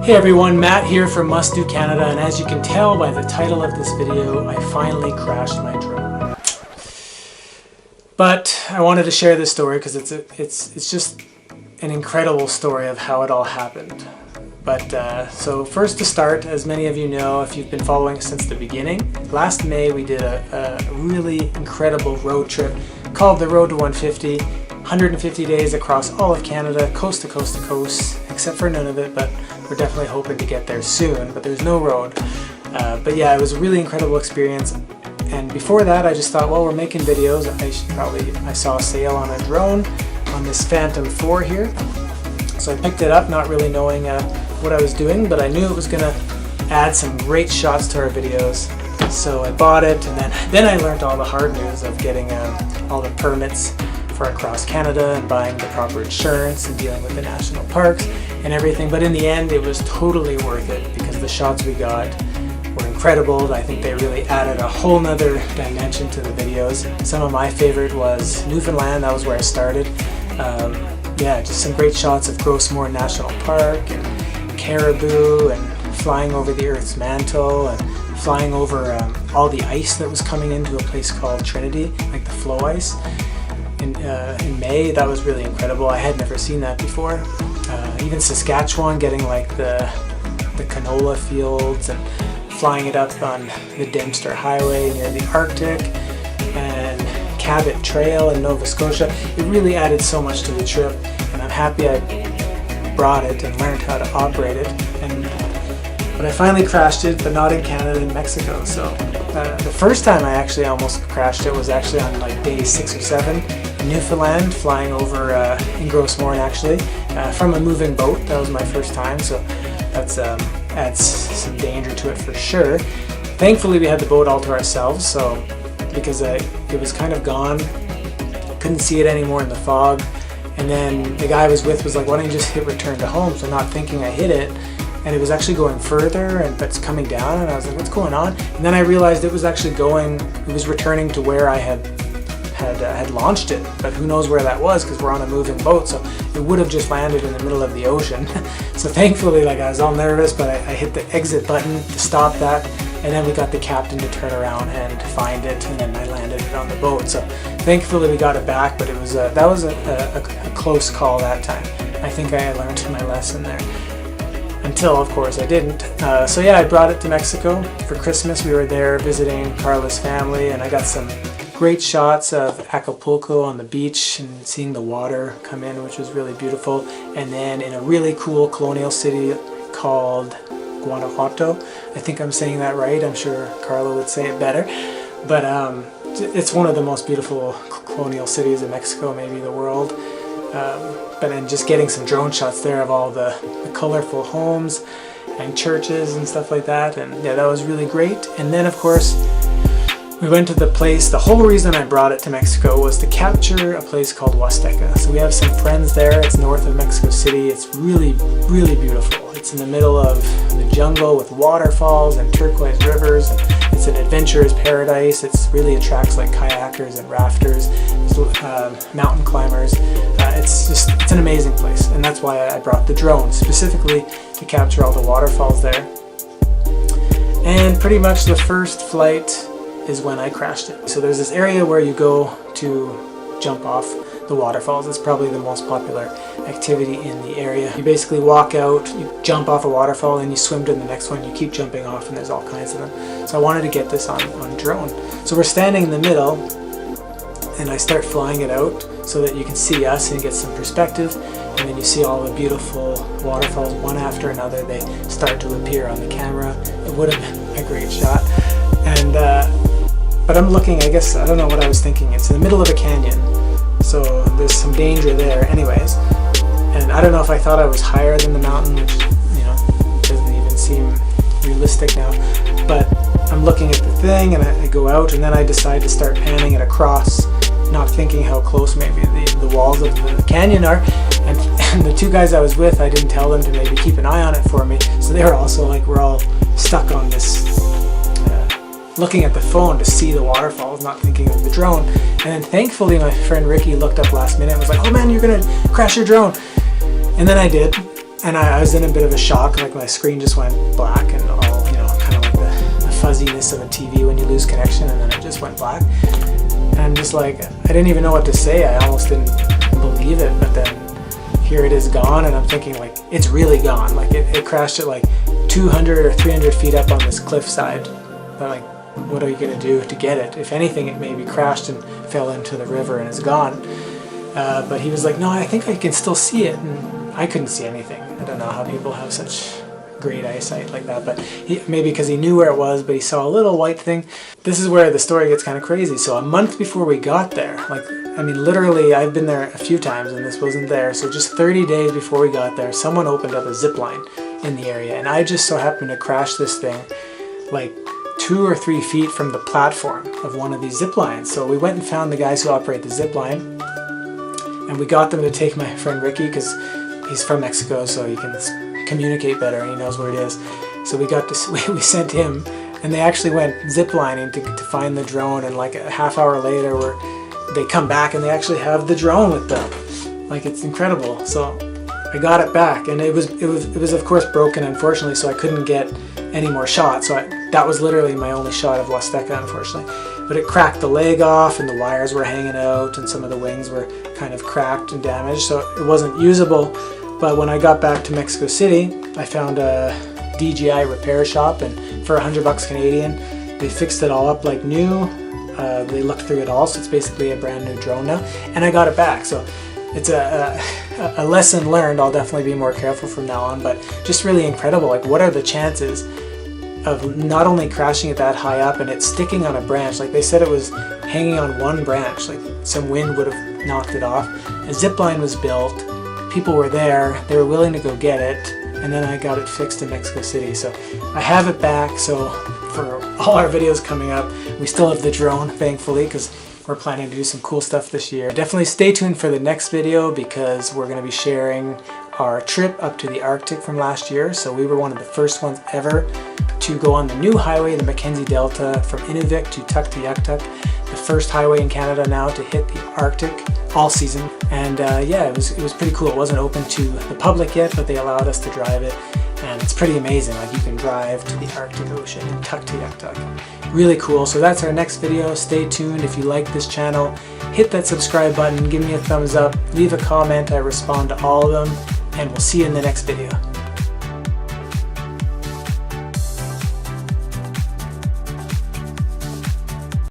Hey everyone, Matt here from Must Do Canada, and as you can tell by the title of this video, I finally crashed my drone. But I wanted to share this story because it's just an incredible story of how it all happened. But so first to start, as many of you know, if you've been following since the beginning, last May we did a really incredible road trip called the Road to 150. 150 days across all of Canada, coast to coast to coast, except for Nunavut, but we're definitely hoping to get there soon, but there's no road. But yeah, it was a really incredible experience. And before that, I just thought, well, we're making videos. I saw a sale on a drone on this Phantom 4 here. So I picked it up, not really knowing what I was doing, but I knew it was gonna add some great shots to our videos. So I bought it, and then I learned all the hard news of getting all the permits for across Canada and buying the proper insurance and dealing with the national parks and everything. But in the end, it was totally worth it because the shots we got were incredible. I think they really added a whole nother dimension to the videos. Some of my favorite was Newfoundland. That was where I started. Yeah, just some great shots of Grossmore National Park and caribou and flying over the Earth's mantle and flying over all the ice that was coming into a place called Trinity, like the flow ice. In May. That was really incredible. I had never seen that before. Even Saskatchewan, getting like the canola fields and flying it up on the Dempster Highway near the Arctic, and Cabot Trail in Nova Scotia. It really added so much to the trip, and I'm happy I brought it and learned how to operate it. But I finally crashed it, but not in Canada, in Mexico. So the first time I actually almost crashed it was actually on like day 6 or 7 in Newfoundland, flying over in Grossmore actually, from a moving boat. That was my first time, so that's adds some danger to it for sure. Thankfully we had the boat all to ourselves, so because it was kind of gone, couldn't see it anymore in the fog. And then the guy I was with was like, why don't you just hit return to home? So not thinking I hit it, and it was actually going further, but it's coming down, and I was like, what's going on? And then I realized it was actually it was returning to where I had launched it, but who knows where that was because we're on a moving boat, so it would have just landed in the middle of the ocean. So thankfully, like, I was all nervous, but I hit the exit button to stop that, and then we got the captain to turn around and find it, and then I landed it on the boat. So thankfully we got it back, but it was that was a close call that time. I think I learned my lesson there. Until, of course, I didn't. So yeah, I brought it to Mexico for Christmas. We were there visiting Carla's family, and I got some great shots of Acapulco on the beach and seeing the water come in, which was really beautiful. And then in a really cool colonial city called Guanajuato. I think I'm saying that right. I'm sure Carla would say it better. But it's one of the most beautiful colonial cities in Mexico, maybe the world. But then just getting some drone shots there of all the colorful homes and churches and stuff like that, and yeah, that was really great. And then of course we went to the place. The whole reason I brought it to Mexico was to capture a place called Huasteca. So we have some friends there. It's north of Mexico City. It's really, really beautiful. It's in the middle of the jungle with waterfalls and turquoise rivers. It's an adventurer's paradise. It really attracts like kayakers and rafters, mountain climbers. It's an amazing place, and that's why I brought the drone, specifically to capture all the waterfalls there. And pretty much the first flight is when I crashed it. So there's this area where you go to jump off the waterfalls. It's probably the most popular activity in the area. You basically walk out, you jump off a waterfall, and you swim to the next one. You keep jumping off, and there's all kinds of them. So I wanted to get this on drone. So we're standing in the middle, and I start flying it out so that you can see us and get some perspective. And then you see all the beautiful waterfalls one after another. They start to appear on the camera. It would have been a great shot. And but I'm looking, I guess, I don't know what I was thinking. It's in the middle of a canyon, so there's some danger there anyways. And I don't know if I thought I was higher than the mountain, which, you know, doesn't even seem realistic now. But I'm looking at the thing, and I go out, and then I decide to start panning it across, not thinking how close maybe the walls of the canyon are. And the two guys I was with, I didn't tell them to maybe keep an eye on it for me. So they were also like, we're all stuck on this, looking at the phone to see the waterfalls, not thinking of the drone. And then thankfully my friend Ricky looked up last minute and was like, oh man, you're gonna crash your drone. And then I did. And I was in a bit of a shock, like my screen just went black and all, you know, kind of like the fuzziness of a TV when you lose connection, and then it just went black. And I'm just like, I didn't even know what to say. I almost didn't believe it, but then here it is gone, and I'm thinking like, it's really gone. Like it crashed at like 200 or 300 feet up on this cliffside. But like, what are you gonna do to get it? If anything, it maybe crashed and fell into the river and is gone. But he was like, no, I think I can still see it, and I couldn't see anything. I don't know how people have such great eyesight like that, but maybe because he knew where it was, but he saw a little white thing. This is where the story gets kind of crazy. So a month before we got there, like, I mean, literally, I've been there a few times and this wasn't there. So just 30 days before we got there, someone opened up a zip line in the area, and I just so happened to crash this thing like 2 or 3 feet from the platform of one of these zip lines. So we went and found the guys who operate the zip line, and we got them to take my friend Ricky, because he's from Mexico, so he can communicate better and he knows where it is. So we sent him, and they actually went ziplining to find the drone, and like a half hour later they come back and they actually have the drone with them. Like, it's incredible. So I got it back, and it was of course broken, unfortunately, so I couldn't get any more shots. So that was literally my only shot of Huasteca, unfortunately. But it cracked the leg off, and the wires were hanging out, and some of the wings were kind of cracked and damaged, so it wasn't usable. But when I got back to Mexico City, I found a DJI repair shop, and for $100 Canadian, they fixed it all up like new. They looked through it all, so it's basically a brand new drone now, and I got it back. So it's a lesson learned. I'll definitely be more careful from now on, but just really incredible. Like, what are the chances of not only crashing it that high up and it sticking on a branch? Like, they said it was hanging on one branch, like some wind would have knocked it off. A zip line was built, people were there, they were willing to go get it, and then I got it fixed in Mexico City. So I have it back, so for all our videos coming up, we still have the drone, thankfully, because we're planning to do some cool stuff this year. Definitely stay tuned for the next video, because we're going to be sharing our trip up to the Arctic from last year. So we were one of the first ones ever to go on the new highway, the Mackenzie Delta, from Inuvik to Tuktoyaktuk, the first highway in Canada now to hit the Arctic all season. And yeah, it was pretty cool. It wasn't open to the public yet, but they allowed us to drive it, and it's pretty amazing. Like, you can drive to the Arctic Ocean in Tuktoyaktuk. Really cool. So that's our next video. Stay tuned. If you like this channel, hit that subscribe button, give me a thumbs up, leave a comment. I respond to all of them, and we'll see you in the next video.